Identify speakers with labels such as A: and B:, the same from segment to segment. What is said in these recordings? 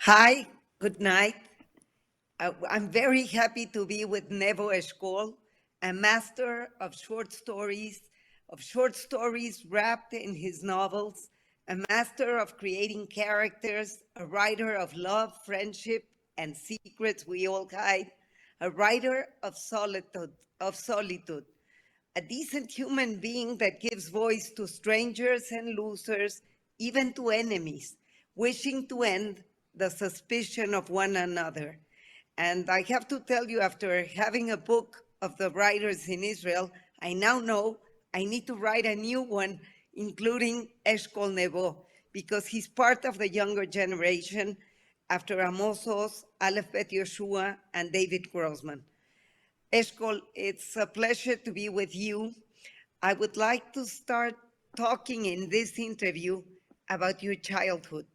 A: Hi, good night. I'm very happy to be with Nevo, a master of short stories wrapped in his novels, a master of creating characters, a writer of love, friendship, and secrets we all hide, a writer of solitude, a decent human being that gives voice to strangers and losers, even to enemies, wishing to end the suspicion of one another. And I have to tell you, after having a book of the writers in Israel, I now know I need to write a new one, including Eshkol Nevo, because he's part of the younger generation after Amos Oz, Aleph Bet Yoshua, and David Grossman. Eshkol, it's a pleasure to be with you. I would like to start talking in this interview about your childhood.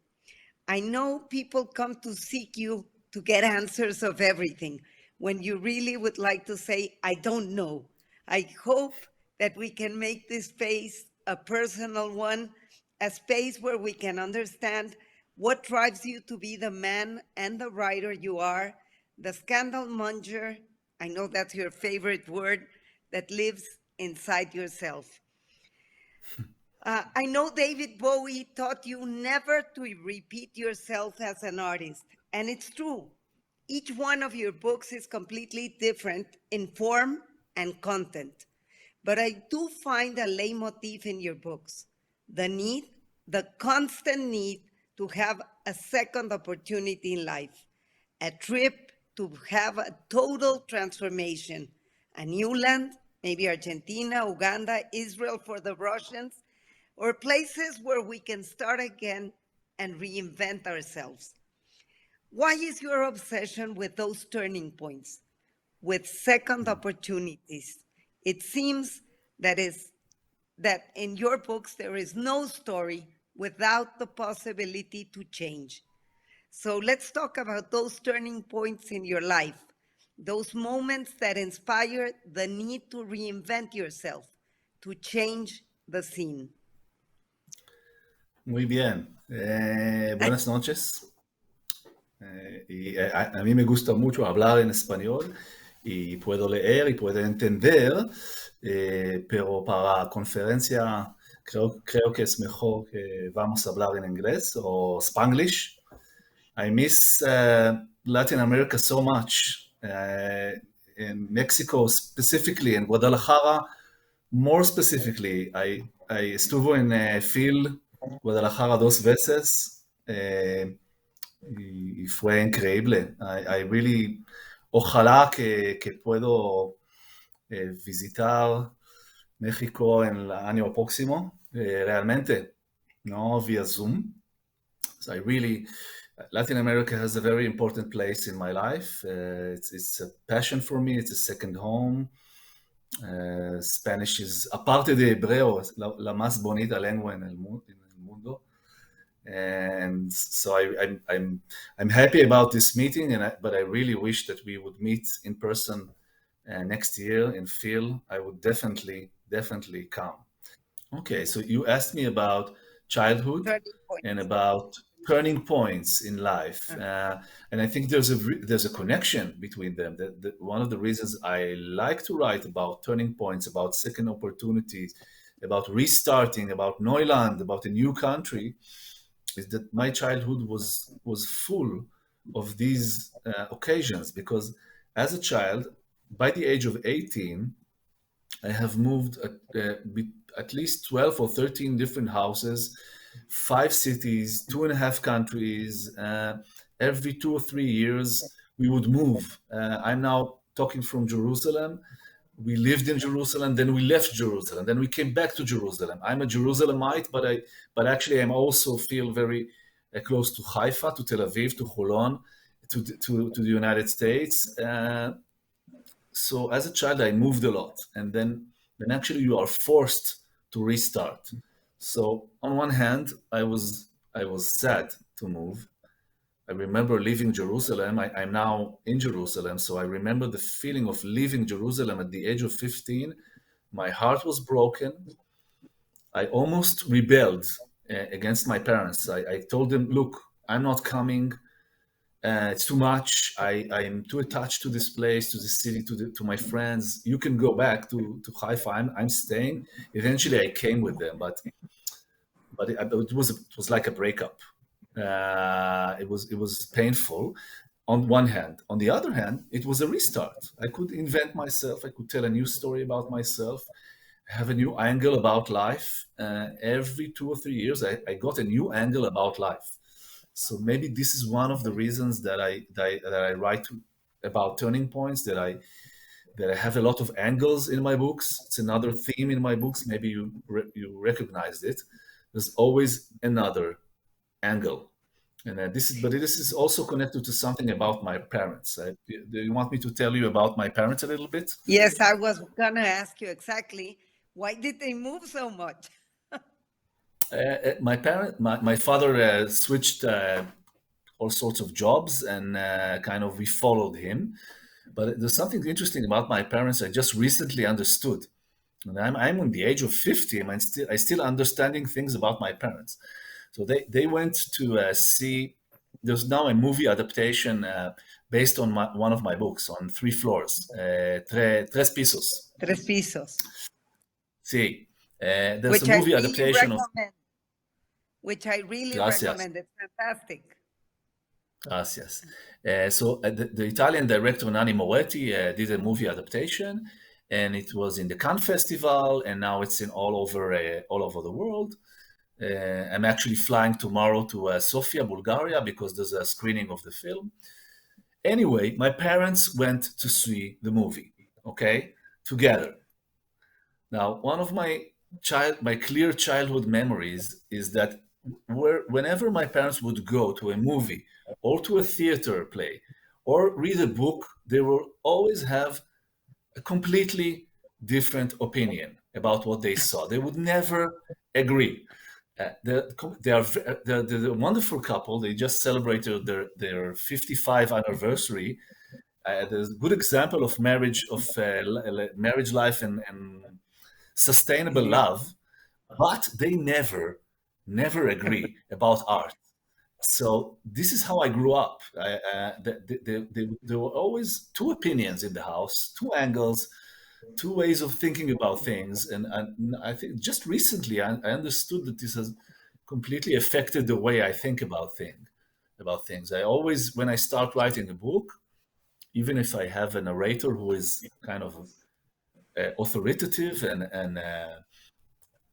A: I know people come to seek you to get answers of everything when you really would like to say, I don't know. I hope that we can make this space a personal one, a space where we can understand what drives you to be the man and the writer you are, the scandal monger, I know that's your favorite word, that lives inside yourself. I know David Bowie taught you never to repeat yourself as an artist, and it's true. Each one of your books is completely different in form and content. But I do find a leitmotif in your books, the constant need to have a second opportunity in life, a trip to have a total transformation, a new land, maybe Argentina, Uganda, Israel for the Russians, or places where we can start again and reinvent ourselves. Why is your obsession with those turning points, with second opportunities? It seems that in your books there is no story without the possibility to change. So let's talk about those turning points in your life, those moments that inspire the need to reinvent yourself, to change the scene.
B: Muy bien. Buenas noches. A mí me gusta mucho hablar en español y puedo leer y puedo entender, pero para conferencia creo que es mejor que vamos a hablar en inglés o Spanglish. I miss Latin America so much. In Mexico specifically, in Guadalajara, more specifically, estuve en FIL Guadalajara 2 veces y fue increíble. I really, ojalá que puedo visitar México en el año próximo, realmente, no via Zoom. So Latin America has a very important place in my life. It's a passion for me. It's a second home. Spanish is, aparte de hebreo, la más bonita lengua en el mundo. And so I'm happy about this meeting, but I really wish that we would meet in person next year in FIL. I would definitely come. Okay, so you asked me about childhood and about turning points in life, and I think there's a connection between them. One of the reasons I like to write about turning points, about second opportunities, about restarting, about Neuland, about a new country, is that my childhood was full of these occasions, because as a child, by the age of 18, I have moved at least 12 or 13 different houses, 5 cities, 2.5 countries. Every 2 or 3 years, we would move. I'm now talking from Jerusalem. We lived in Jerusalem, then we left Jerusalem, then we came back to Jerusalem. I'm a Jerusalemite, but actually I'm also feel very close to Haifa, to Tel Aviv, to Holon, to the United States. So as a child, I moved a lot, and then actually you are forced to restart. So on one hand, I was sad to move. I remember leaving Jerusalem. I'm now in Jerusalem, so I remember the feeling of leaving Jerusalem at the age of 15. My heart was broken. I almost rebelled against my parents. I told them, look, I'm not coming. It's too much. I am too attached to this place, to the city, to my friends. You can go back to Haifa. I'm staying. Eventually, I came with them, but it was like a breakup. It was painful on one hand. On the other hand, it was a restart. I could invent myself. I could tell a new story about myself, have a new angle about life. Every 2 or 3 years, I got a new angle about life. So maybe this is one of the reasons that I write about turning points, that I have a lot of angles in my books. It's another theme in my books. Maybe you recognized it. There's always another angle, and this is also connected to something about my parents. Do you want me to tell you about my parents a little bit?
A: Yes, I was going to ask you exactly, why did they move so much?
B: My father switched all sorts of jobs, and kind of we followed him. But there's something interesting about my parents I just recently understood. And I'm on the age of 50, and I still understanding things about my parents. So they went to see. There's now a movie adaptation based on one of my books, on Three Floors, Tres Pisos.
A: Tres Pisos.
B: See, there's
A: Which
B: a
A: I
B: movie
A: really
B: adaptation of.
A: recommend. Which I really
B: Gracias.
A: recommend. It's fantastic.
B: Gracias. So the Italian director Nanni Moretti did a movie adaptation, and it was in the Cannes Festival, and now it's in all over the world. I'm actually flying tomorrow to Sofia, Bulgaria, because there's a screening of the film. Anyway, my parents went to see the movie, okay, together. Now, one of my clear childhood memories is that whenever my parents would go to a movie or to a theater play or read a book, they will always have a completely different opinion about what they saw. They would never agree. They're a wonderful couple. They just celebrated their 55 anniversary. There's a good example of marriage life and sustainable love, but they never agree about art. So this is how I grew up. There were always two opinions in the house, two angles, two ways of thinking about things. And I think just recently I understood that this has completely affected the way I think about things. I always, when I start writing a book, even if I have a narrator who is kind of authoritative and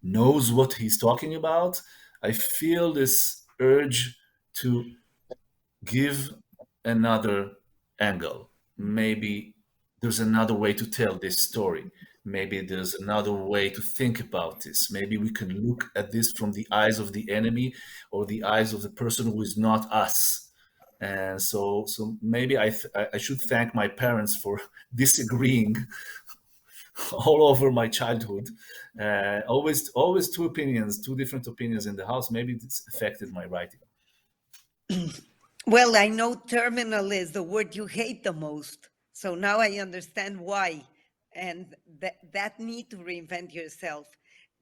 B: knows what he's talking about, I feel this urge to give another angle. Maybe there's another way to tell this story. Maybe there's another way to think about this. Maybe we can look at this from the eyes of the enemy or the eyes of the person who is not us. And so maybe I should thank my parents for disagreeing all over my childhood. Always two different opinions in the house. Maybe it's affected my writing.
A: Well, I know terminal is the word you hate the most. So now I understand why, and that need to reinvent yourself.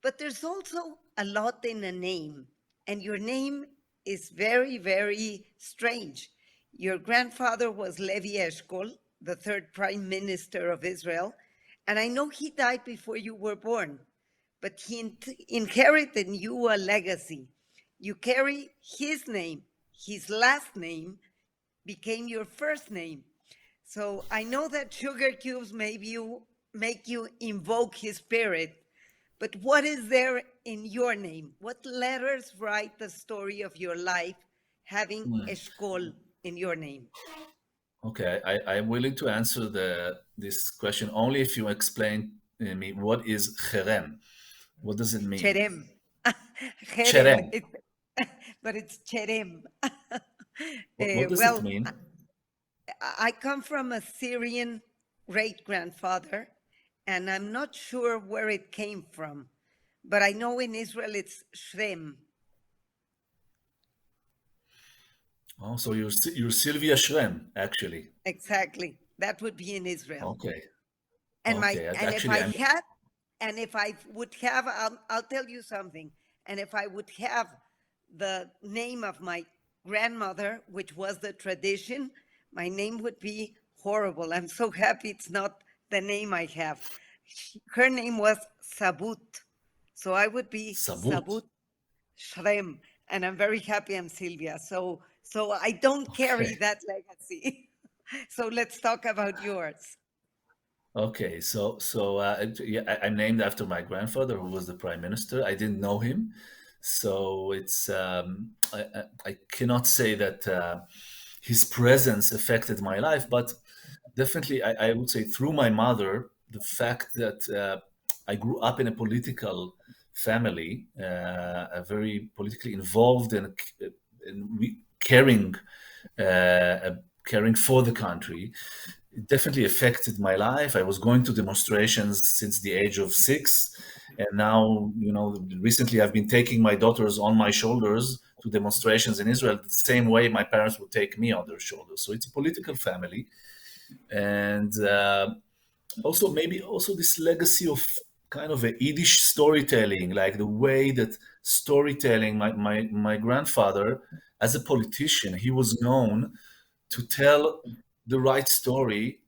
A: But there's also a lot in a name, and your name is very, very strange. Your grandfather was Levi Eshkol, the third prime minister of Israel, and I know he died before you were born, but he inherited in you a legacy. You carry his name. His last name became your first name. So I know that sugar cubes make you invoke his spirit, but what is there in your name? What letters write the story of your life having Eshkol in your name?
B: Okay, I'm willing to answer this question only if you explain me what is Cherem. What does it mean?
A: Cherem.
B: Cherem.
A: But it's Cherem.
B: What does it mean?
A: I come from a Syrian great-grandfather, and I'm not sure where it came from, but I know in Israel it's Shrem.
B: Oh, so you're Silvia Cherem, actually.
A: Exactly. That would be in Israel.
B: Okay.
A: And
B: okay.
A: if I would have, I'll tell you something. And if I would have the name of my grandmother, which was the tradition, my name would be horrible. I'm so happy it's not the name I have. Her name was Sabut. So I would be
B: Sabut.
A: Sabut Cherem. And I'm very happy I'm Silvia. So I don't carry
B: Okay.
A: that legacy. So let's talk about yours.
B: Okay, yeah, I'm named after my grandfather, who was the prime minister. I didn't know him, so I cannot say that his presence affected my life, but definitely I would say through my mother, the fact that I grew up in a political family, a very politically involved and caring, caring for the country, it definitely affected my life. I was going to demonstrations since the age of 6, and now, recently I've been taking my daughters on my shoulders to demonstrations in Israel the same way my parents would take me on their shoulders. So it's a political family, and also maybe also this legacy of kind of a Yiddish storytelling, like the way that storytelling. My grandfather, as a politician, he was known to tell the right story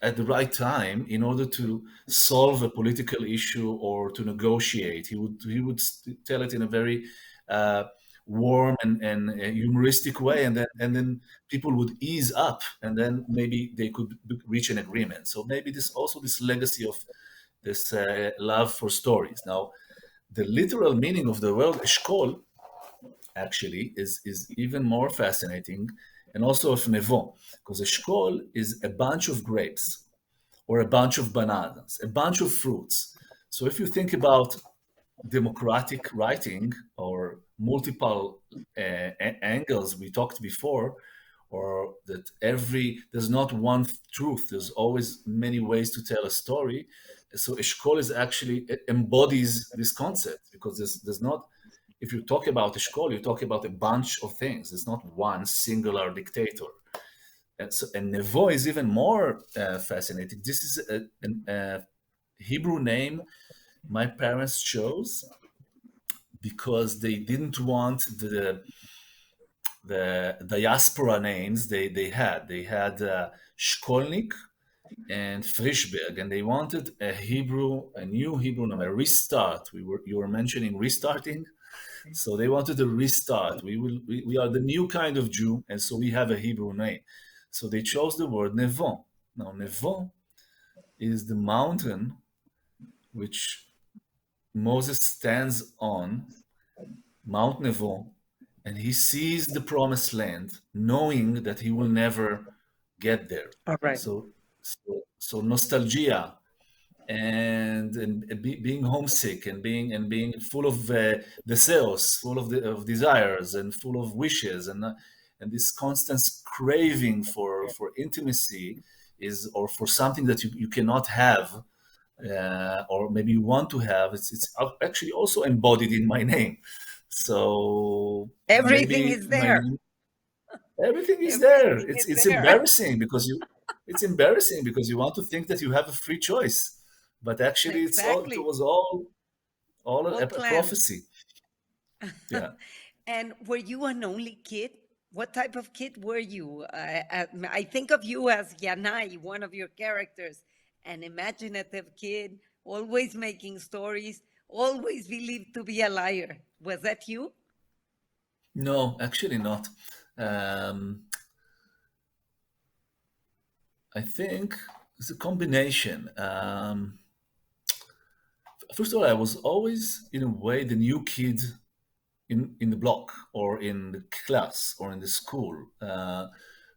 B: at the right time in order to solve a political issue or to negotiate. He would tell it in a very uh, warm and humoristic way, and then people would ease up, and then maybe they could reach an agreement. So maybe this legacy of this love for stories. Now, the literal meaning of the word eshkol actually is even more fascinating, and also of Nevo, because eshkol is a bunch of grapes or a bunch of bananas, a bunch of fruits. So if you think about democratic writing or multiple angles we talked before, or that there's not one truth, there's always many ways to tell a story. So Eshkol is actually it embodies this concept, because there's not, if you talk about Eshkol, you talk about a bunch of things. There's not one singular dictator. And Nevo is even more fascinating. This is a Hebrew name my parents chose because they didn't want the diaspora names they had Shkolnik and Frischberg, and they wanted a new Hebrew name, a restart. You were mentioning restarting, so they wanted a restart. We are the new kind of Jew, and so we have a Hebrew name. So they chose the word Nevo. Now Nevo is the mountain which Moses stands on, Mount Nevo, and he sees the promised land, knowing that he will never get there.
A: All right.
B: So nostalgia and being homesick and being full of deseos, full of desires and full of wishes, and this constant craving for intimacy is, or for something that you cannot have, or maybe you want to have. It's actually also embodied in my name. So
A: Everything
B: maybe
A: is
B: my
A: there.
B: name, everything is there.
A: Everything
B: It's
A: is
B: it's
A: there.
B: embarrassing because you want to think that you have a free choice, but actually it
A: Exactly.
B: was all
A: All
B: a
A: planned.
B: prophecy. Yeah.
A: And were you an only kid? What type of kid were you? I think of you as Yanai, one of your characters, an imaginative kid, always making stories, always believed to be a liar. Was that you?
B: No, actually not. Um, I think it's a combination. First of all, I was always, in a way, the new kid in the block or in the class or in the school.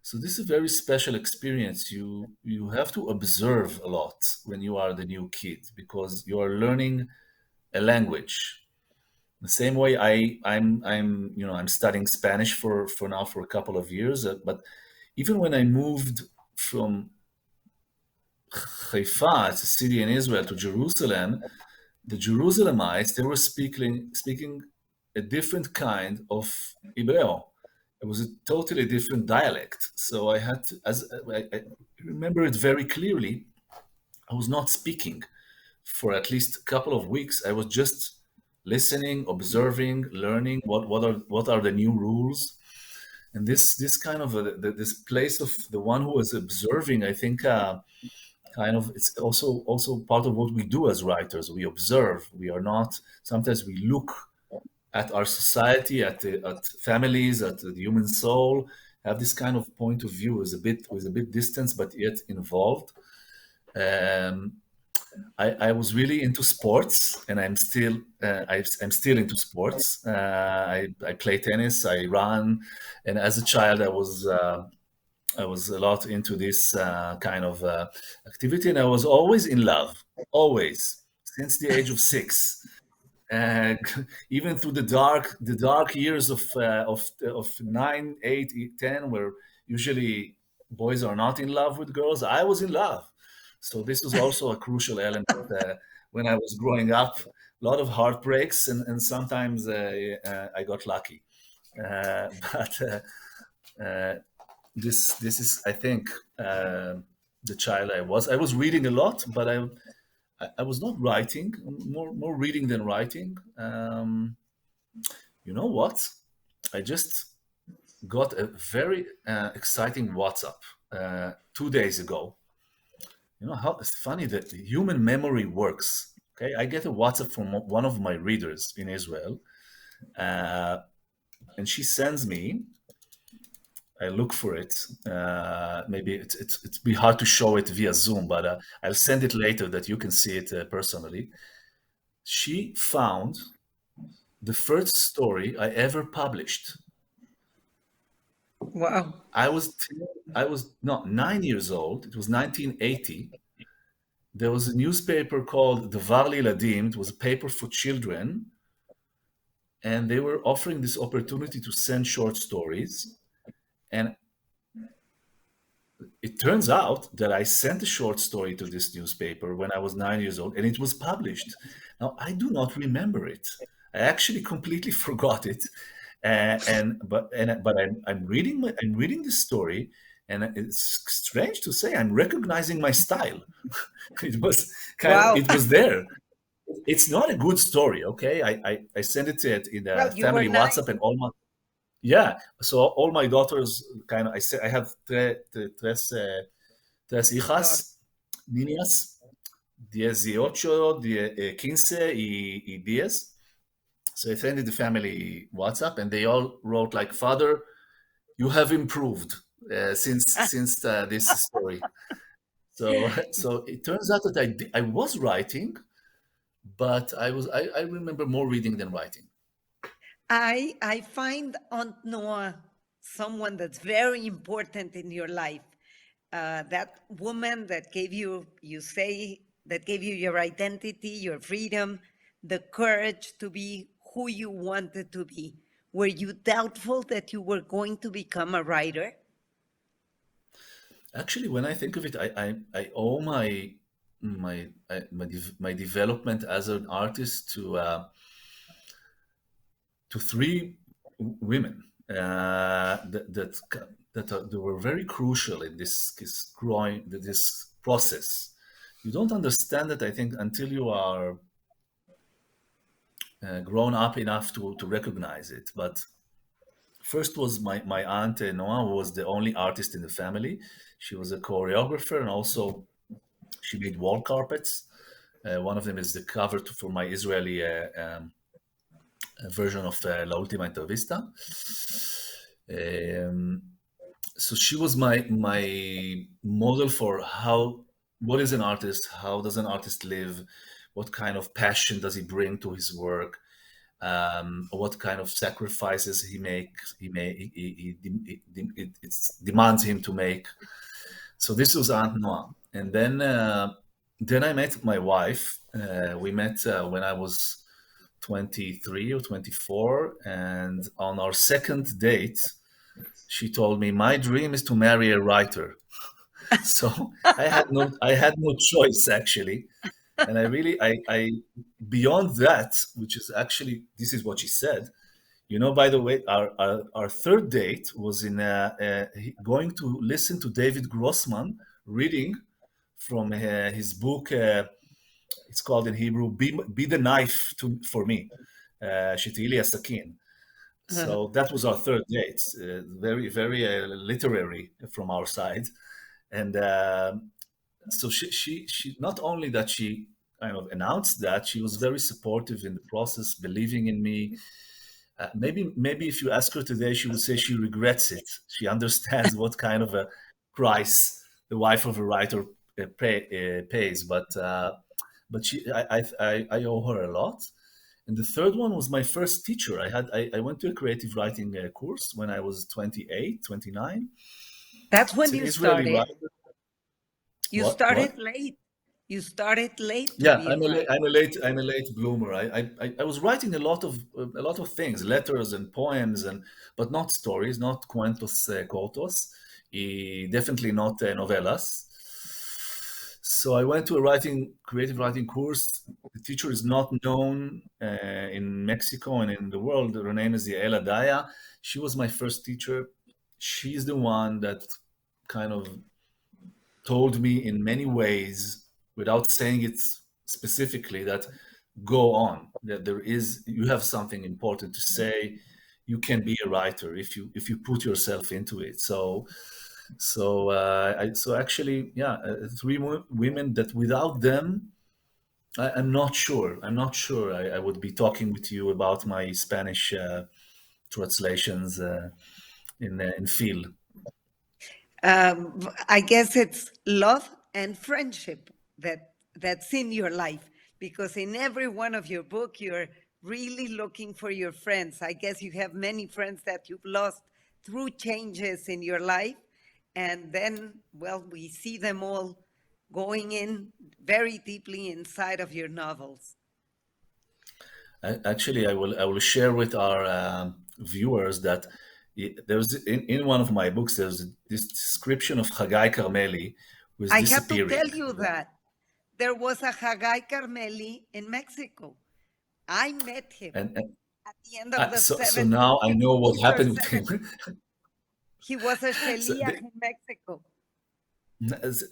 B: So this is a very special experience. You have to observe a lot when you are the new kid, because you are learning a language. The same way I'm studying Spanish for now for a couple of years. But even when I moved from Haifa, it's a city in Israel, to Jerusalem, the Jerusalemites, they were speaking a different kind of Hebreo. It was a totally different dialect. So I had to, as I remember it very clearly, I was not speaking for at least a couple of weeks. I was just listening, observing, learning what are the new rules. and this kind of this place of the one who is observing, I think, kind of it's also part of what we do as writers. We observe. We are not. Sometimes we look at our society, at families, at the human soul. Have this kind of point of view is a bit distant, but yet involved. I was really into sports, and I'm still into sports. I play tennis, I run, and as a child, I was a lot into this kind of activity, and I was always in love, always since the age of 6. Even through the dark years of 9, 8, 10, where usually boys are not in love with girls, I was in love. So this was also a crucial element when I was growing up. A lot of heartbreaks, and sometimes I got lucky. But this is, I think, the child I was. I was reading a lot, but I was not writing. More reading than writing. You know what? I just got a very exciting WhatsApp 2 days ago. You know how it's funny that the human memory works. Okay, I get a WhatsApp from one of my readers in Israel, and she sends me. I look for it. Maybe it's be hard to show it via Zoom, but I'll send it later that you can see it personally. She found the first story I ever published.
A: Wow.
B: I was not 9 years old. It was 1980. There was a newspaper called Devar Liladim. It was a paper for children, and they were offering this opportunity to send short stories. And it turns out that I sent a short story to this newspaper when I was 9 years old, and it was published. Now I do not remember it. I actually completely forgot it. But I'm reading this story, and it's strange to say I'm recognizing my style. It was
A: Wow.
B: it was there. It's not a good story, okay? I sent it in
A: Well,
B: the
A: you were
B: family
A: 9.
B: WhatsApp, and yeah. So all my daughters kind of, I have tres
A: Daughter.
B: hijas, niñas, 18, 15 y 10. So I sent it the family WhatsApp, and they all wrote like, "Father, you have improved since this story." So it turns out that I was writing, but I remember more reading than writing.
A: I find Aunt Noah someone that's very important in your life. That woman that gave you, that gave you your identity, your freedom, the courage to be who you wanted to be. Were you doubtful that you were going to become a writer?
B: Actually, when I think of it, I owe my development as an artist to three women that were very crucial in this process. You don't understand it, I think, until you are grown up enough to recognize it. But first was my aunt Noah, who was the only artist in the family. She was a choreographer, and also she made wall carpets. One of them is the cover for my Israeli version of La Última Entrevista. So she was my model for what is an artist, how does an artist live, what kind of passion does he bring to his work, what kind of sacrifices it demands him to make. So this was Aunt Noah, and then I met my wife. We met when I was 23 or 24, and on our second date, she told me, "My dream is to marry a writer." So I had no choice, actually. And I beyond that, which is actually, this is what she said. You know, by the way, our third date was in going to listen to David Grossman reading from his book. It's called in Hebrew, "Be the Knife for Me," Shetili Asakin. So that was our third date, very, very literary from our side. And so she not only that she kind of announced that, she was very supportive in the process, believing in me. Maybe if you ask her today, she would say she regrets it. She understands what kind of a price the wife of a writer pays, but I owe her a lot. And the third one was my first teacher. I went to a creative writing course when I was 28, 29.
A: That's when
B: It's an
A: you
B: Israeli
A: started.
B: writer.
A: You
B: What?
A: started
B: What?
A: late. You started late to
B: Yeah,
A: be a writer.
B: I'm a late bloomer. I was writing a lot of things, letters and poems, but not stories, not cuentos cortos, definitely not novelas. So I went to a creative writing course. The teacher is not known in Mexico and in the world. Her name is Yael Adaya. She was my first teacher. She's the one that kind of told me in many ways, without saying it specifically, that go on, that you have something important to say. You can be a writer if you put yourself into it. So actually, yeah, three women that without them, I'm not sure. I would be talking with you about my Spanish translations in FIL.
A: I guess it's love and friendship that's in your life, because in every one of your book, you're really looking for your friends. I guess you have many friends that you've lost through changes in your life. And then, well, we see them all going in very deeply inside of your novels.
B: Actually, I will share with our viewers that there's in one of my books there's this description of Hagai Carmeli who is
A: I have to
B: disappearing.
A: tell you that there was a Hagai Carmeli in Mexico. I met him
B: And
A: at the end of the
B: so
A: 70s,
B: now I know what
A: 60s or
B: happened with him.
A: 70s. He was a
B: So
A: sheliach in Mexico.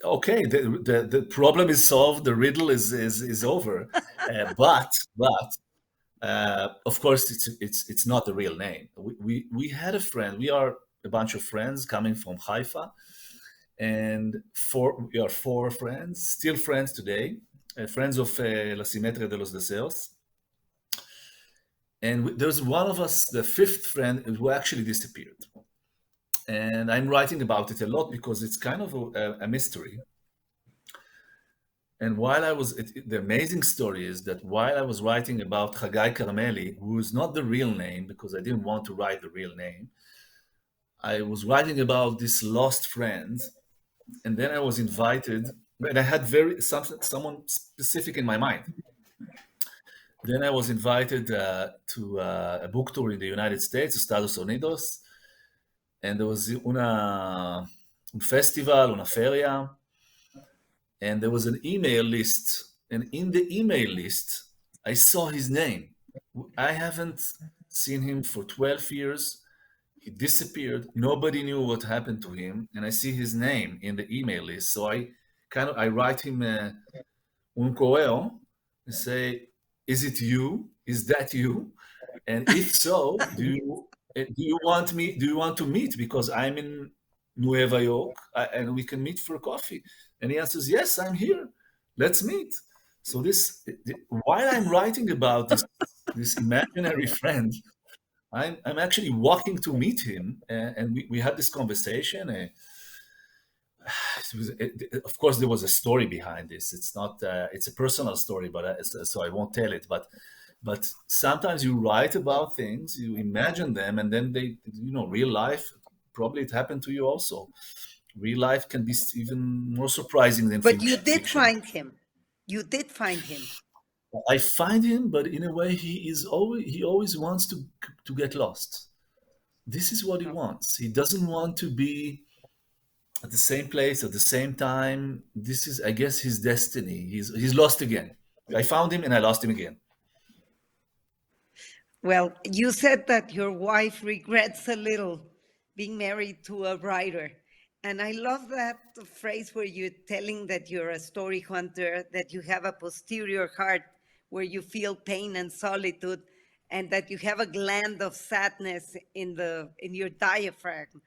B: okay, the problem is solved. The riddle is over. But of course, it's not the real name. We had a friend. We are a bunch of friends coming from Haifa, and we are four friends, still friends today, friends of La Simetria de los Deseos. And there's one of us, the fifth friend, who actually disappeared. And I'm writing about it a lot because it's kind of a mystery. And the amazing story is that while I was writing about Hagai Carmeli, who is not the real name because I didn't want to write the real name, I was writing about this lost friend, and then I was invited, and I had someone specific in my mind. Then I was invited to a book tour in the United States, Estados Unidos, and there was un festival, una feria, and there was an email list. And in the email list, I saw his name. I haven't seen him for 12 years. He disappeared. Nobody knew what happened to him. And I see his name in the email list. So I write him un correo and say, is it you? Is that you? And if so, do you want to meet? Because I'm in Nueva York and we can meet for coffee. And he answers, yes, I'm here. Let's meet. So while I'm writing about this imaginary friend, I'm actually walking to meet him, and we had this conversation. Of course, there was a story behind this. It's not. It's a personal story, but so I won't tell it. But sometimes you write about things, you imagine them, and then real life. Probably it happened to you also. Real life can be even more surprising than
A: But you
B: fiction.
A: did find him. You did find him.
B: I find him, but in a way, he always wants to get lost. This is what he wants. He doesn't want to be at the same place at the same time. This is, I guess, his destiny. He's lost again. I found him and I lost him again.
A: Well, you said that your wife regrets a little being married to a writer. And I love that phrase where you're telling that you're a story hunter, that you have a posterior heart where you feel pain and solitude. and that you have a gland of sadness in your diaphragm,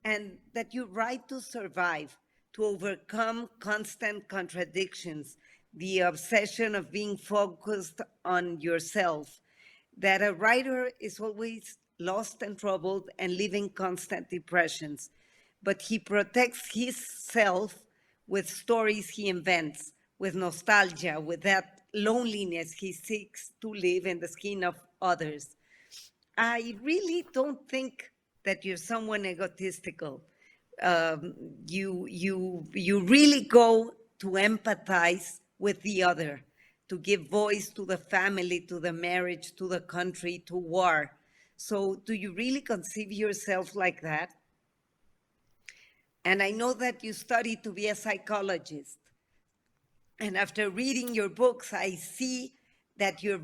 A: and that you write to survive, to overcome constant contradictions, the obsession of being focused on yourself, that a writer is always lost and troubled and living constant depressions, but he protects his self with stories he invents, with nostalgia, with that loneliness he seeks to live in the skin of others. I really don't think that you're someone egotistical. You really go to empathize with the other, to give voice to the family, to the marriage, to the country, to war. So do you really conceive yourself like that? And I know that you studied to be a psychologist. And after reading your books, I see that you're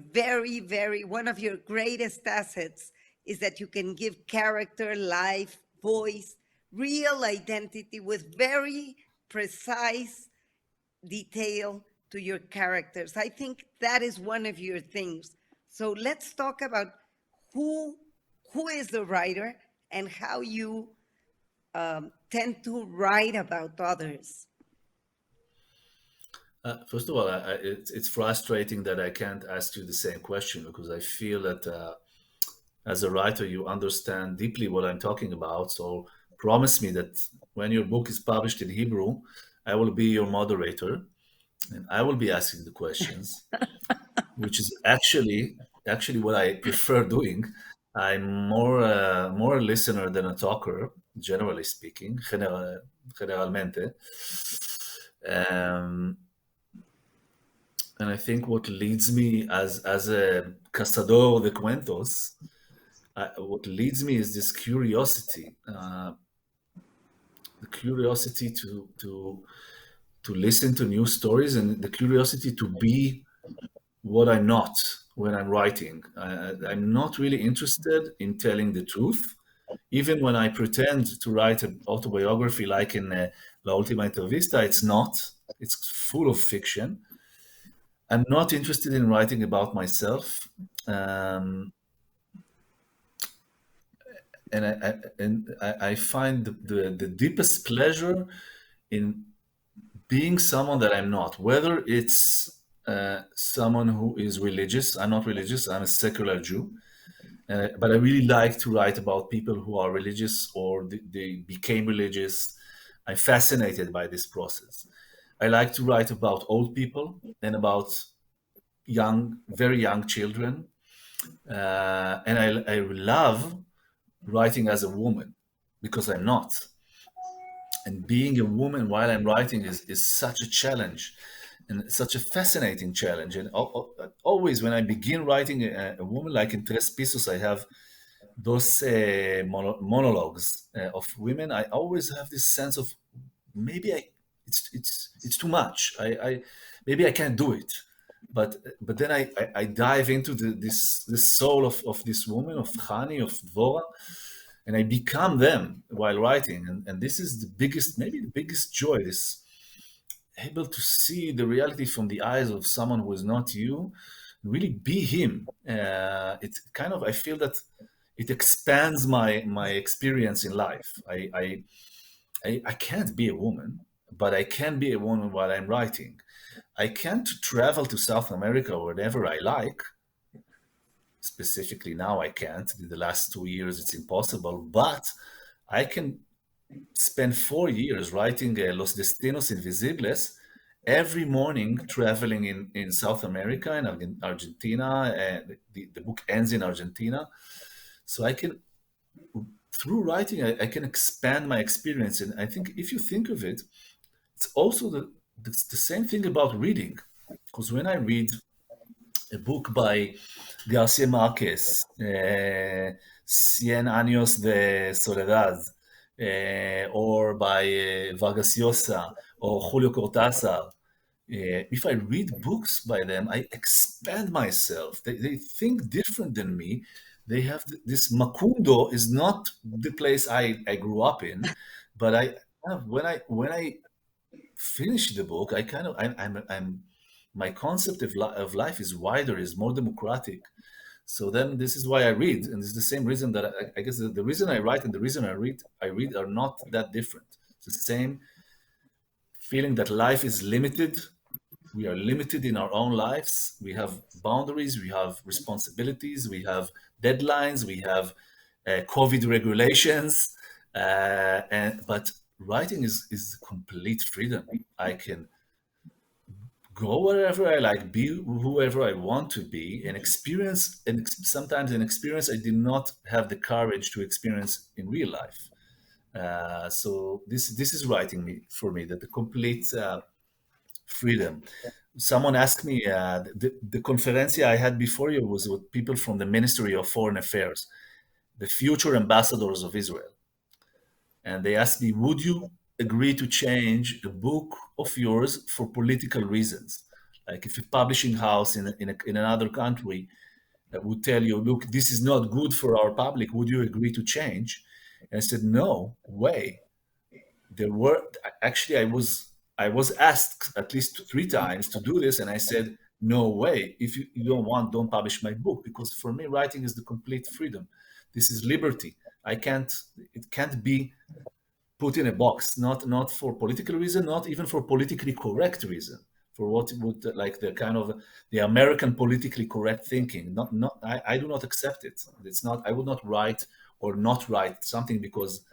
A: one of your greatest assets is that you can give character, life, voice, real identity with very precise detail to your characters. I think that is one of your things. So let's talk about who is the writer and how you tend to write about others.
B: First of all, it's frustrating that I can't ask you the same question, because I feel that as a writer, you understand deeply what I'm talking about. So promise me that when your book is published in Hebrew, I will be your moderator and I will be asking the questions, which is actually what I prefer doing. I'm more a listener than a talker, generally speaking, generalmente. And I think what leads me as a cazador de cuentos, what leads me is this curiosity, the curiosity to listen to new stories, and the curiosity to be what I'm not when I'm writing. I'm not really interested in telling the truth, even when I pretend to write an autobiography like in La Última Entrevista. It's not. It's full of fiction. I'm not interested in writing about myself, and I find the deepest pleasure in being someone that I'm not. Whether it's someone who is religious, I'm not religious. I'm a secular Jew, but I really like to write about people who are religious or they became religious. I'm fascinated by this process. I like to write about old people and about very young children, and I love writing as a woman because I'm not. And being a woman while I'm writing is such a challenge and such a fascinating challenge. And always when I begin writing a woman, like in Tres Pisos, I have those monologues of women. I always have this sense of maybe it's too much. Maybe I can't do it. But then I dive into this soul of this woman, of Hani, of Dvora, and I become them while writing. And this is maybe the biggest joy, this able to see the reality from the eyes of someone who is not you, really be him. It kind of, I feel that it expands my experience in life. I can't be a woman, but I can be a woman while I'm writing. I can't travel to South America whenever I like. Specifically now I can't. In the last 2 years it's impossible, but I can spend 4 years writing Los Destinos Invisibles every morning, traveling in South America and in Argentina. And the book ends in Argentina. So I can, through writing, I can expand my experience. And I think if you think of it, it's also the same thing about reading. Because when I read a book by Garcia Marquez, Cien Años de Soledad, or by Vargas Llosa or Julio Cortázar, if I read books by them, I expand myself. They think different than me. They have this Macundo is not the place I grew up in, but when I finish the book, I kind of I'm my concept of life is wider, is more democratic. So then this is why I read, and it's the same reason that I guess the reason I write and the reason I read are not that different. It's the same feeling that life is limited. We are limited in our own lives. We have boundaries, we have responsibilities, we have deadlines, we have COVID regulations, but writing is complete freedom. I can go wherever I like, be whoever I want to be, and experience, and sometimes an experience I did not have the courage to experience in real life. So this is writing for me, that the complete freedom. Someone asked me, the conferencia I had before you was with people from the Ministry of Foreign Affairs, the future ambassadors of Israel. And they asked me, would you agree to change a book of yours for political reasons? Like if a publishing house in another country would tell you, look, this is not good for our public, would you agree to change? And I said, no way. There were actually I was asked at least 3 times to do this, and I said, no way. If you don't want, don't publish my book, because for me, writing is the complete freedom. This is liberty. It can't be put in a box, not for political reason, not even for politically correct reason, for what would like the kind of the American politically correct thinking. I do not accept it. It's not. I would not write or not write something because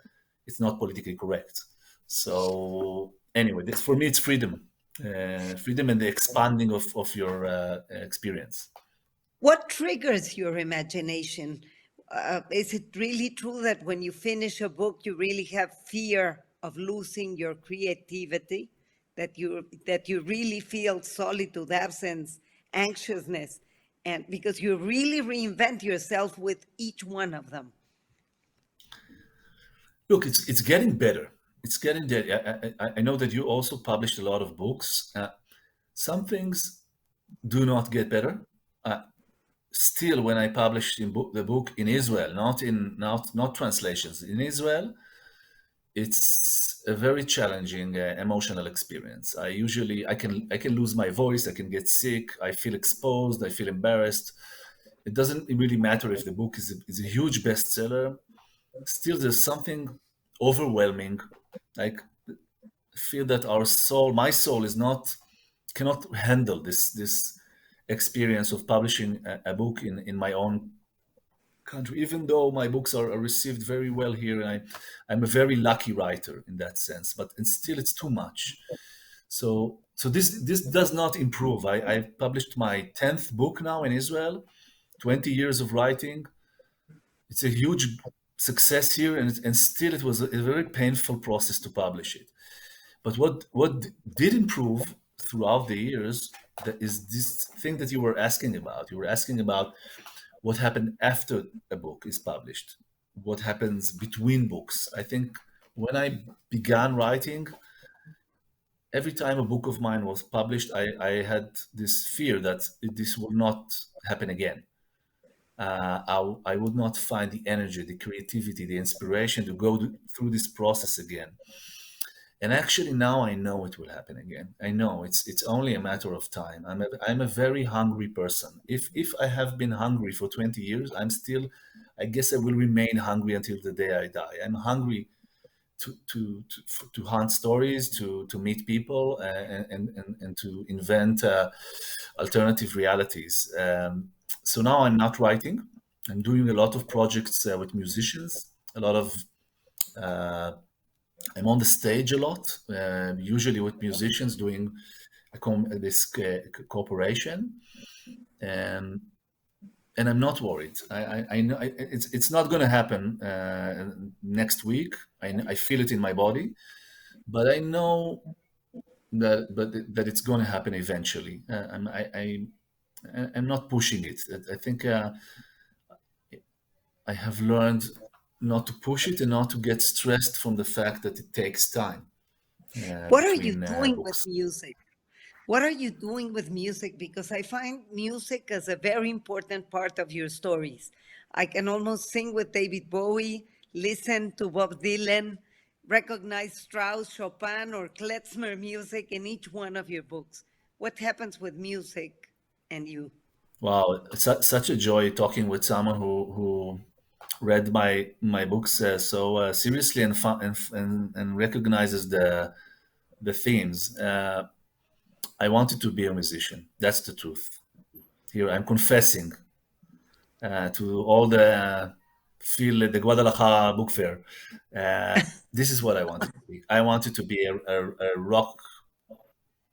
B: it's not politically correct. So anyway, this, for me, it's freedom, freedom and the expanding of your experience.
A: What triggers your imagination? Is it really true that when you finish a book, you really have fear of losing your creativity? That you really feel solitude, absence, anxiousness, and because you really reinvent yourself with each one of them?
B: Look, it's getting better. It's getting there. I know that you also published a lot of books. Some things do not get better. Still, when I published the book in Israel, not translations in Israel, it's a very challenging emotional experience. I can lose my voice, I can get sick, I feel exposed, I feel embarrassed. It doesn't really matter if the book is a huge bestseller. Still, there's something overwhelming. Like, feel that my soul cannot handle this experience of publishing a book in my own country, even though my books are received very well here, and I'm a very lucky writer in that sense, but still it's too much. So this does not improve. I've published my 10th book now in Israel, 20 years of writing. It's a huge success here, and still it was a very painful process to publish it. But what did improve throughout the years, that is this thing that you were asking about. You were asking about what happened after a book is published, what happens between books. I think when I began writing, every time a book of mine was published, I had this fear that this will not happen again. I would not find the energy, the creativity, the inspiration to go through this process again. And actually now I know it will happen again. I know it's only a matter of time. I'm a very hungry person. If I have been hungry for 20 years, I guess I will remain hungry until the day I die. I'm hungry to hunt stories, to meet people, and to invent alternative realities. So now I'm not writing. I'm doing a lot of projects with musicians, a lot of I'm on the stage a lot, usually with musicians doing this cooperation, and I'm not worried. I know it's not going to happen next week. I feel it in my body, but I know that it's going to happen eventually. I'm not pushing it. I think I have learned not to push it and not to get stressed from the fact that it takes time
A: What are you
B: between
A: doing with
B: books.
A: music? What are you doing with music? Because I find music as a very important part of your stories. I can almost sing with David Bowie, listen to Bob Dylan, recognize Strauss, Chopin, or klezmer music in each one of your books. What happens with music and you?
B: Wow, it's such a joy talking with someone who read my books so seriously and fun and recognizes the themes. I wanted to be a musician. That's the truth. Here I'm confessing to all the FIL, the Guadalajara book fair. This is what I wanted to be. I wanted to be a rock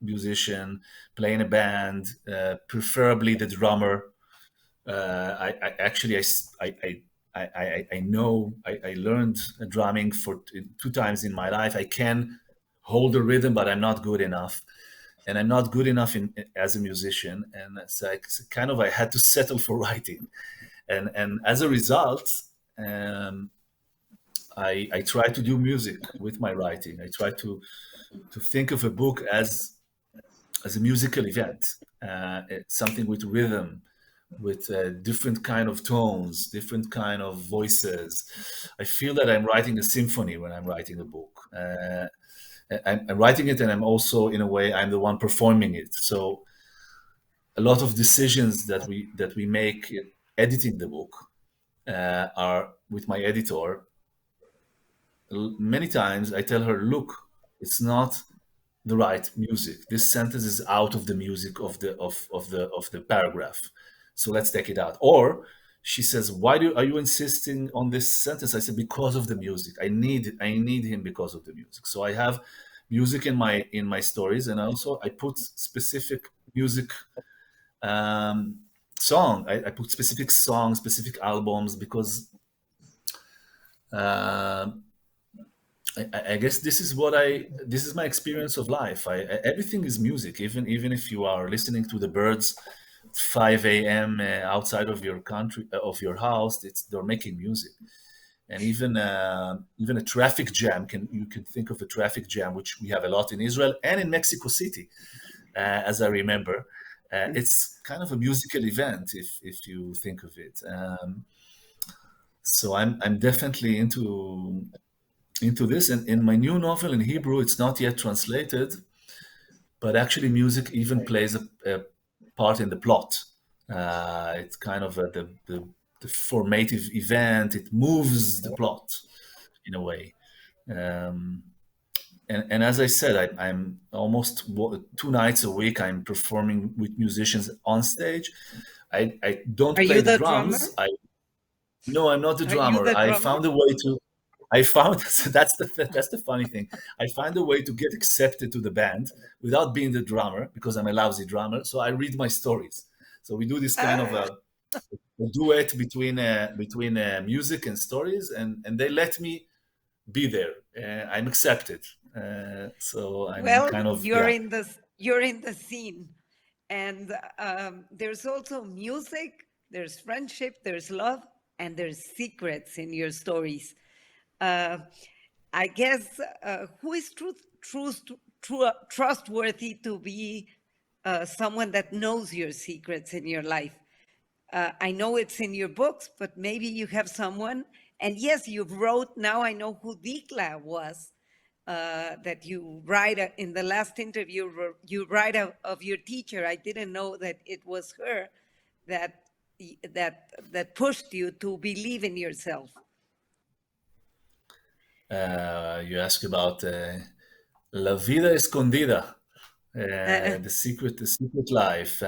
B: musician, playing a band, preferably the drummer. I actually I know I learned drumming for 2 times in my life. I can hold a rhythm, but I'm not good enough, and I'm not good enough as a musician. And it's kind of I had to settle for writing, and as a result, um, I try to do music with my writing. I try to think of a book as a musical event, it's something with rhythm, with different kind of tones, different kind of voices. I feel that I'm writing a symphony when I'm writing a book. I'm writing it, and I'm also, in a way, I'm the one performing it. So a lot of decisions that we make editing the book are with my editor. Many times I tell her, look, it's not the right music. This sentence is out of the music of the paragraph. So let's take it out. Or she says, why are you insisting on this sentence? I said, because of the music. I need him because of the music. So I have music in my stories, and also I put specific music song. I put specific songs, specific albums because uh, I guess this is my experience of life. Everything is music, even if you are listening to the birds 5 a.m. Outside of your country of your house, they're making music. And even a traffic jam you can think of a traffic jam, which we have a lot in Israel and in Mexico City, as I remember. It's kind of a musical event if you think of it. So I'm definitely into this. And in my new novel in Hebrew, it's not yet translated, but actually music even plays a part in the plot. It's kind of the formative event. It moves the plot in a way. Um, and as I said, I'm almost 2 nights a week. I'm performing with musicians on stage. I don't
A: Are
B: play
A: you
B: the
A: the drummer?
B: drums. No, I'm not the
A: Are you
B: drummer.
A: the
B: I
A: drummer?
B: found a way to. I found that's the funny thing. I find a way to get accepted to the band without being the drummer because I'm a lousy drummer. So I read my stories. So we do this kind of
A: Ah,
B: a duet between music and stories, and they let me be there. I'm accepted. So I'm
A: well,
B: kind of yeah.
A: you're in the scene, and there's also music. There's friendship. There's love, and there's secrets in your stories. Uh, I guess who is trustworthy to be someone that knows your secrets in your life? I know it's in your books, but maybe you have someone. And yes, you wrote. Now I know who Dikla was. That you write in the last interview. You write of your teacher. I didn't know that it was her that that pushed you to believe in yourself.
B: You ask about La Vida Escondida,
A: Uh,
B: the secret life.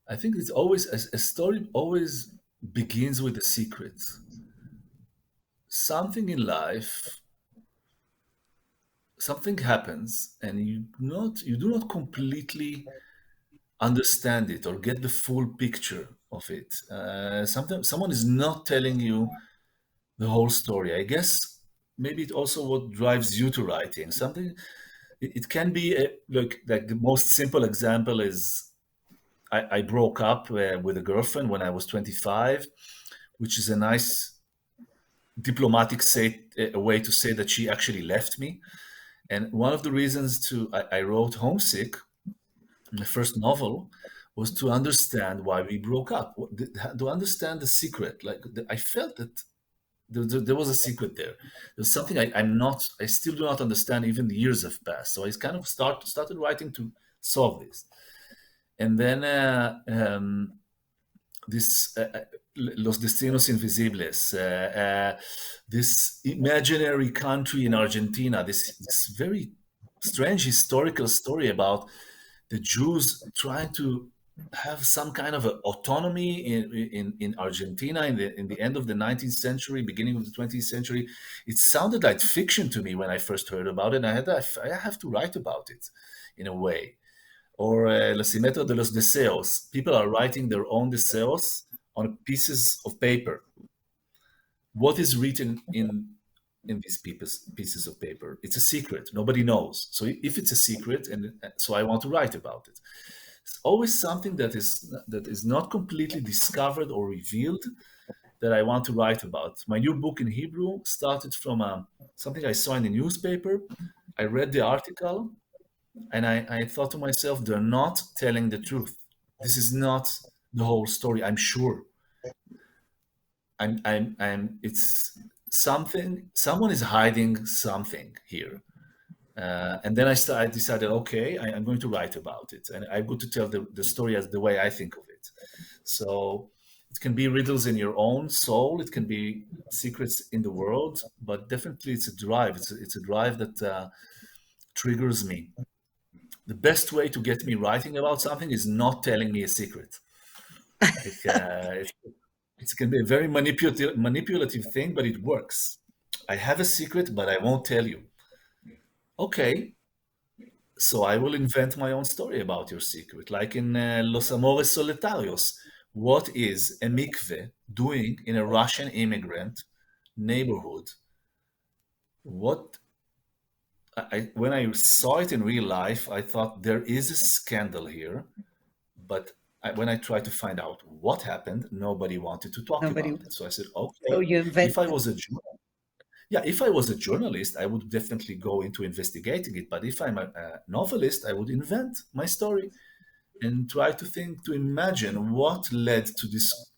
B: I think it's always a story always begins with a secret. Something in life, something happens, and you do not completely understand it or get the full picture of it. Something someone is not telling you the whole story. I guess maybe it also what drives you to writing. Something it can be like the most simple example is I broke up with a girlfriend when I was 25, which is a nice diplomatic a way to say that she actually left me. And one of the reasons I wrote Homesick, my first novel, was to understand why we broke up, to understand the secret. I felt that there was a secret there. There's something I still do not understand. Even the years have passed, so I kind of started writing to solve this. And then this Los Destinos Invisibles, this imaginary country in Argentina, this very strange historical story about the Jews trying to have some kind of autonomy in Argentina in the end of the 19th century, beginning of the 20th century. It sounded like fiction to me when I first heard about it. And I have to write about it in a way. Or La Simetria de los Deseos. People are writing their own deseos on pieces of paper. What is written in these pieces of paper? It's a secret. Nobody knows. So if it's a secret, and so I want to write about it. It's always something that is not completely discovered or revealed that I want to write about. My new book in Hebrew started from something I saw in the newspaper. I read the article, and I thought to myself, they're not telling the truth. This is not the whole story. I'm sure. It's something. Someone is hiding something here. And then I decided, okay, I'm going to write about it, and I'm going to tell the story as the way I think of it. So it can be riddles in your own soul. It can be secrets in the world, but definitely it's a drive. It's a drive that triggers me. The best way to get me writing about something is not telling me a secret. Like, it can be a very manipulative thing, but it works. I have a secret, but I won't tell you. Okay, so I will invent my own story about your secret, like in Los Amores Solitarios. What is a mikveh doing in a Russian immigrant neighborhood? What when I saw it in real life, I thought there is a scandal here, but when I tried to find out what happened, nobody wanted to talk
A: Nobody.
B: about it. So I said,
A: So
B: okay,
A: you
B: if I
A: invented.
B: was a yeah, if I was a journalist, I would definitely go into investigating it. But if I'm a novelist, I would invent my story and try to imagine what led to this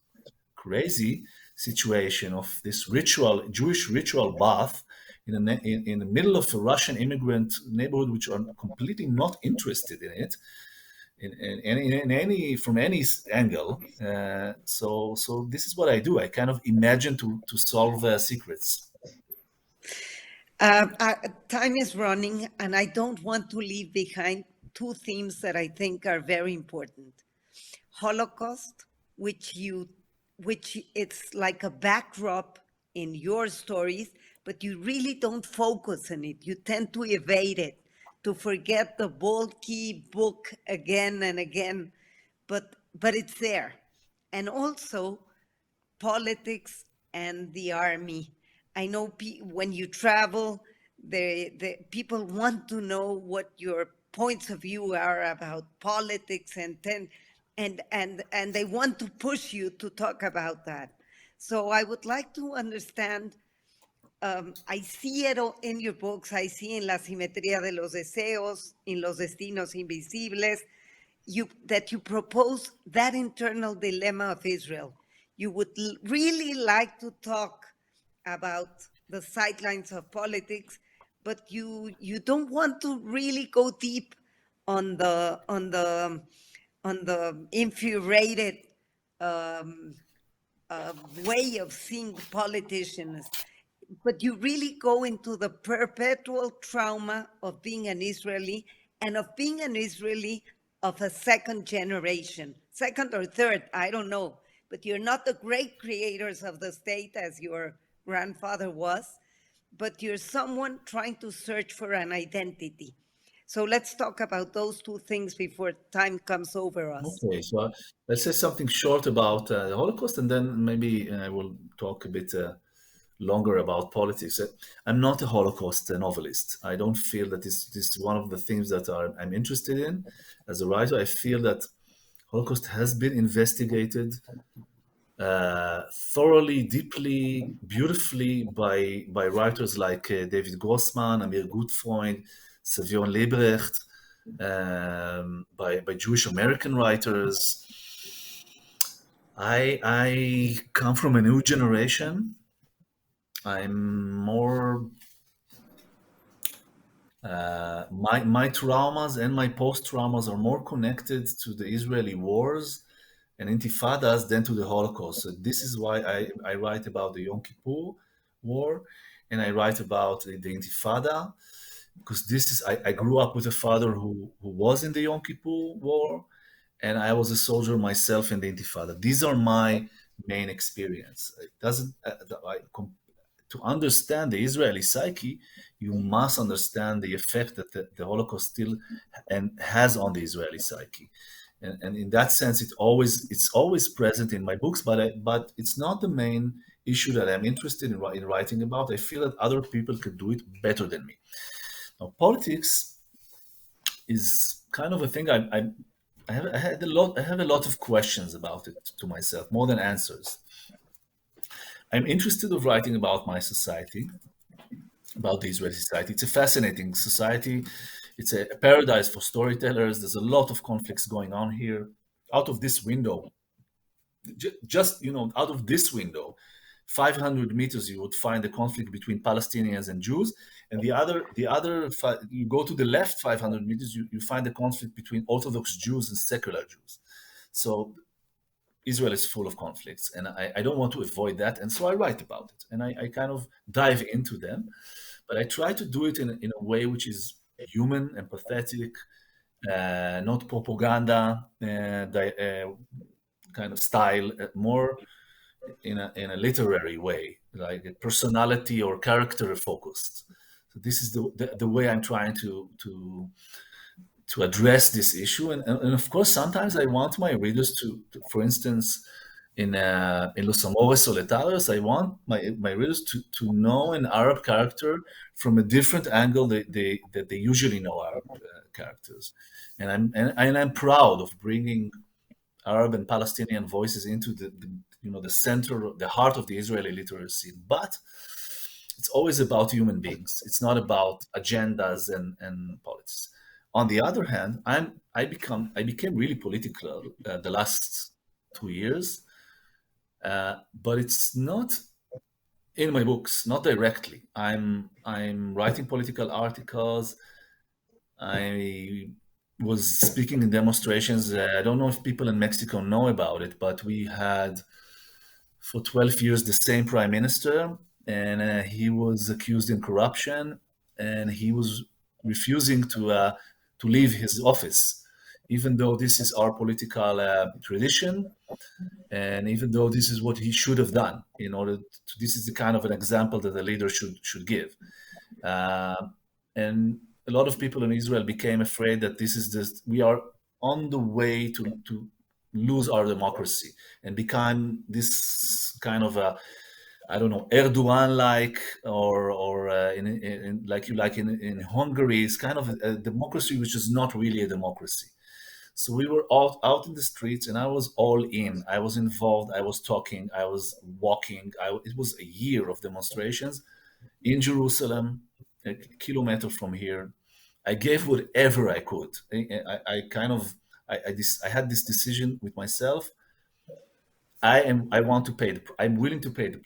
B: crazy situation of this Jewish ritual bath in the middle of a Russian immigrant neighborhood, which are completely not interested in it in any from any angle. So this is what I do. I kind of imagine to solve secrets.
A: Time is running, and I don't want to leave behind two themes that I think are very important. Holocaust, which it's like a backdrop in your stories, but you really don't focus on it. You tend to evade it, to forget the bulky book again and again, but it's there. And also politics and the army. I know when you travel, the people want to know what your points of view are about politics, and they want to push you to talk about that. So I would like to understand. I see it in your books. I see in La Simetría de los Deseos, in Los Destinos Invisibles, that you propose that internal dilemma of Israel. You would really like to talk about the sidelines of politics, but you don't want to really go deep on the infuriated way of seeing politicians, but you really go into the perpetual trauma of being an Israeli, and of being an Israeli of a second generation, second or third, I don't know. But you're not the great creators of the state as your grandfather was, but you're someone trying to search for an identity. So let's talk about those two things before time comes over us.
B: Okay, so let's say something short about the Holocaust, and then maybe I will talk a bit longer about politics. I'm not a Holocaust novelist. I don't feel that this is one of the things that I'm interested in as a writer. I feel that Holocaust has been investigated thoroughly, deeply, beautifully by writers like David Grossman, Amir Gutfreund, Savion Lebrecht, by Jewish American writers. I come from a new generation. I'm more My traumas and my post traumas are more connected to the Israeli wars and intifadas than to the Holocaust. So this is why I write about the Yom Kippur War, and I write about the Intifada, because this is I grew up with a father who was in the Yom Kippur War, and I was a soldier myself in the Intifada. These are my main experience. It doesn't to understand the Israeli psyche, you must understand the effect that the Holocaust still and has on the Israeli psyche. And in that sense, it's always present in my books, but it's not the main issue that I'm interested in writing about. I feel that other people could do it better than me. Now, politics is kind of a thing I have a lot of questions about it to myself, more than answers. I'm interested of writing about my society, about the Israeli society. It's a fascinating society. It's a paradise for storytellers. There's a lot of conflicts going on here. Out of this window, just out of this window, 500 meters, you would find a conflict between Palestinians and Jews, and you go to the left 500 meters, you find a conflict between Orthodox Jews and secular Jews. So Israel is full of conflicts, and I don't want to avoid that, and so I write about it, and I kind of dive into them, but I try to do it in a way which is human, empathetic, not propaganda kind of style, more in a literary way, like a personality or character focused. So this is the way I'm trying to address this issue, and of course sometimes I want my readers to for instance, in Los Amores Solitarios, I want my readers to know an Arab character from a different angle that they usually know Arab characters, and I'm proud of bringing Arab and Palestinian voices into the center, the heart of the Israeli literacy. But it's always about human beings. It's not about agendas and politics. On the other hand, I became really political the last 2 years, but it's not in my books, not directly. I'm writing political articles. I was speaking in demonstrations. I don't know if people in Mexico know about it, but we had for 12 years the same prime minister, and he was accused in corruption, and he was refusing to leave his office, even though this is our political tradition, and even though this is what he should have done in order to, this is the kind of an example that a leader should give. And a lot of people in Israel became afraid that we are on the way to lose our democracy and become this kind of a, I don't know, Erdogan-like, or in Hungary, it's kind of a democracy which is not really a democracy. So we were out in the streets, and I was all in. I was involved. I was talking. I was walking. It was a year of demonstrations in Jerusalem, a kilometer from here. I gave whatever I could. I had this decision with myself. I'm willing to pay the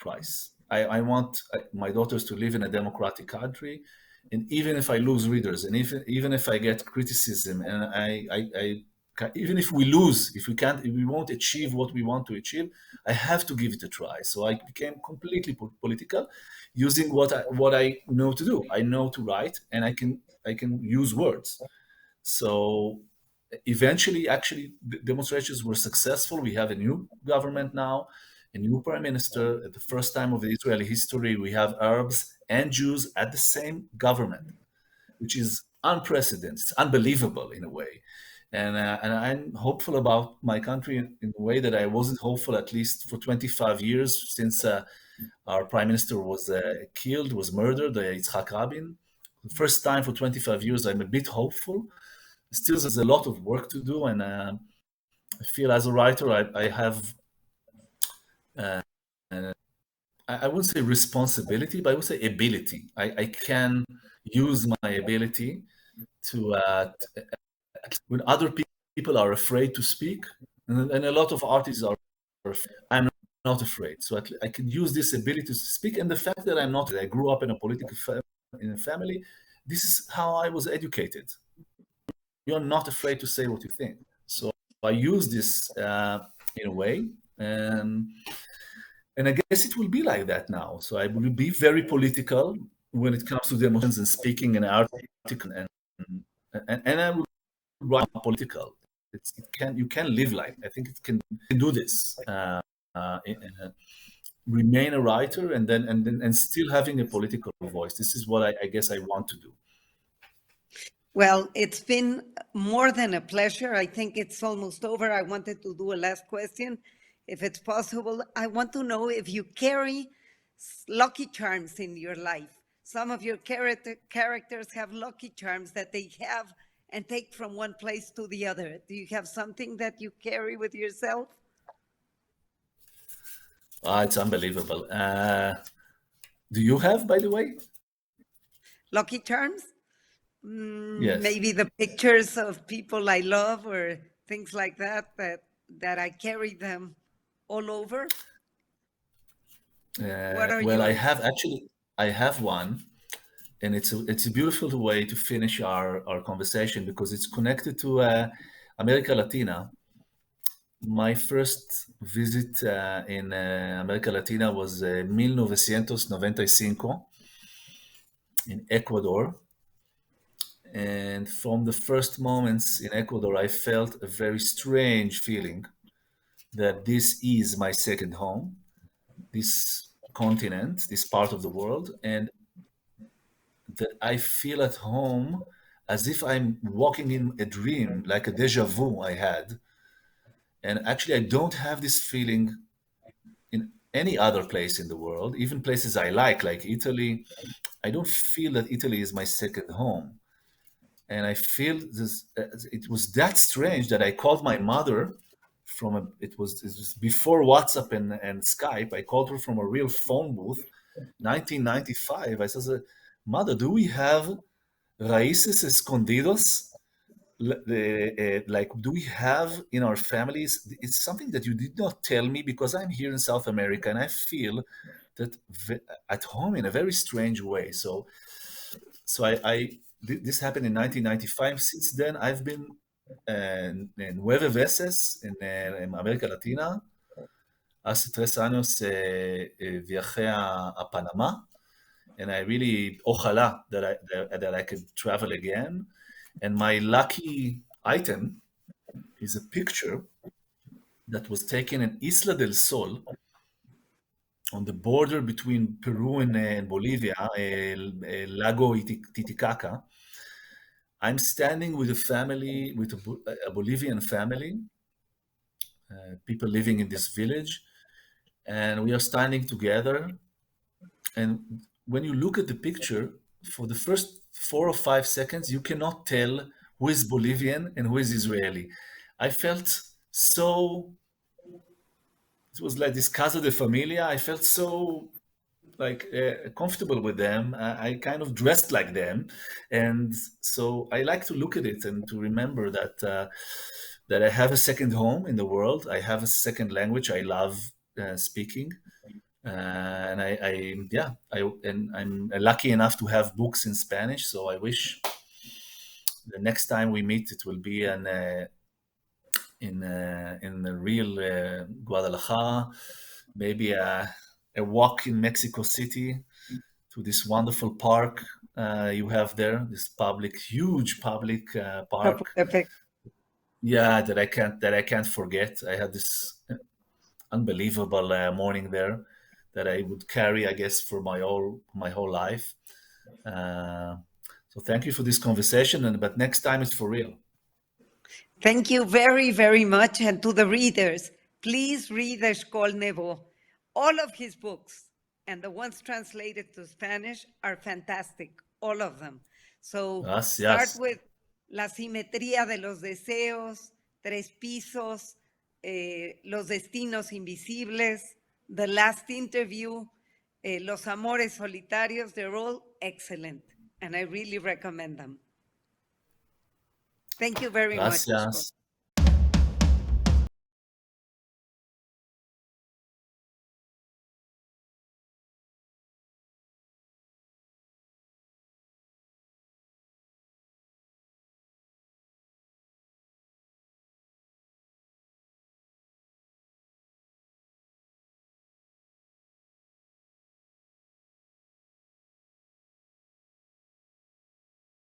B: price. I want my daughters to live in a democratic country, and even if I lose readers, and even if I get criticism, and even if we lose, if we won't achieve what we want to achieve, I have to give it a try. So I became completely political, using what I know to do. I know to write, and I can use words. So eventually, actually, the demonstrations were successful. We have a new government now, a new prime minister. At the first time of the Israeli history, we have Arabs and Jews at the same government, which is unprecedented. It's unbelievable in a way. And I'm hopeful about my country in a way that I wasn't hopeful, at least for 25 years, since our prime minister was killed, was murdered, Yitzhak Rabin. The first time for 25 years, I'm a bit hopeful. Still, there's a lot of work to do, and I feel as a writer, I have, I wouldn't say responsibility, but I would say ability. I can use my ability to, when other people are afraid to speak, and a lot of artists are, I'm not afraid. So I can use this ability to speak, and the fact that I'm not, I grew up in a political in a family this is how I was educated. You're not afraid to say what you think. So I use this in a way, and I guess it will be like that now. So I will be very political when it comes to the emotions and speaking and article, and I will write political. You can live like, I think it can do this. Remain a writer and still having a political voice. This is what I guess I want to do.
A: Well, it's been more than a pleasure. I think it's almost over. I wanted to do a last question, if it's possible. I want to know if you carry lucky charms in your life. Some of your characters have lucky charms that they have and take from one place to the other. Do you have something that you carry with yourself?
B: It's unbelievable. Do you have, by the way?
A: Lucky charms?
B: Yes.
A: Maybe the pictures of people I love or things like that I carry them all over. What are
B: Well,
A: yours?
B: I have one, and it's a beautiful way to finish our conversation because it's connected to America Latina. My first visit in America Latina was 1995 in Ecuador. And from the first moments in Ecuador, I felt a very strange feeling that this is my second home, this continent, this part of the world, and that I feel at home as if I'm walking in a dream, like a deja vu I had. And actually, I don't have this feeling in any other place in the world, even places I like Italy. I don't feel that Italy is my second home. And I feel this. It was that strange that I called my mother it was before WhatsApp and Skype. I called her from a real phone booth, 1995. I said, "Mother, do we have raíces escondidos? Like, do we have in our families? It's something that you did not tell me because I'm here in South America and I feel that at home in a very strange way." So this happened in 1995. Since then, I've been en 9 veces en América Latina. Hace 3 años viajé a Panamá, and I really, ojalá that I could travel again. And my lucky item is a picture that was taken in Isla del Sol, on the border between Peru and Bolivia, Lago Titicaca. I'm standing with a family, with a Bolivian family, people living in this village, and we are standing together. And when you look at the picture, for the first 4 or 5 seconds, you cannot tell who is Bolivian and who is Israeli. I felt so, it was like this Casa de Familia. I felt so comfortable with them. I kind of dressed like them, and so I like to look at it and to remember that I have a second home in the world. I have a second language I love speaking, and I'm lucky enough to have books in Spanish. So I wish the next time we meet, it will be in the real Guadalajara, maybe a walk in Mexico City to this wonderful park you have there, this huge public park. Yeah, that I can't forget. I had this unbelievable morning there that I would carry, I guess, for my whole life. So thank you for this conversation, but next time it's for real.
A: Thank you very, very much. And to the readers, please read Eshkol Nevo. All of his books, and the ones translated to Spanish, are fantastic, all of them. So start with La simetría de los deseos, Tres pisos, Los destinos invisibles, The last interview, Los amores solitarios. They're all excellent, and I really recommend them. Thank you very much.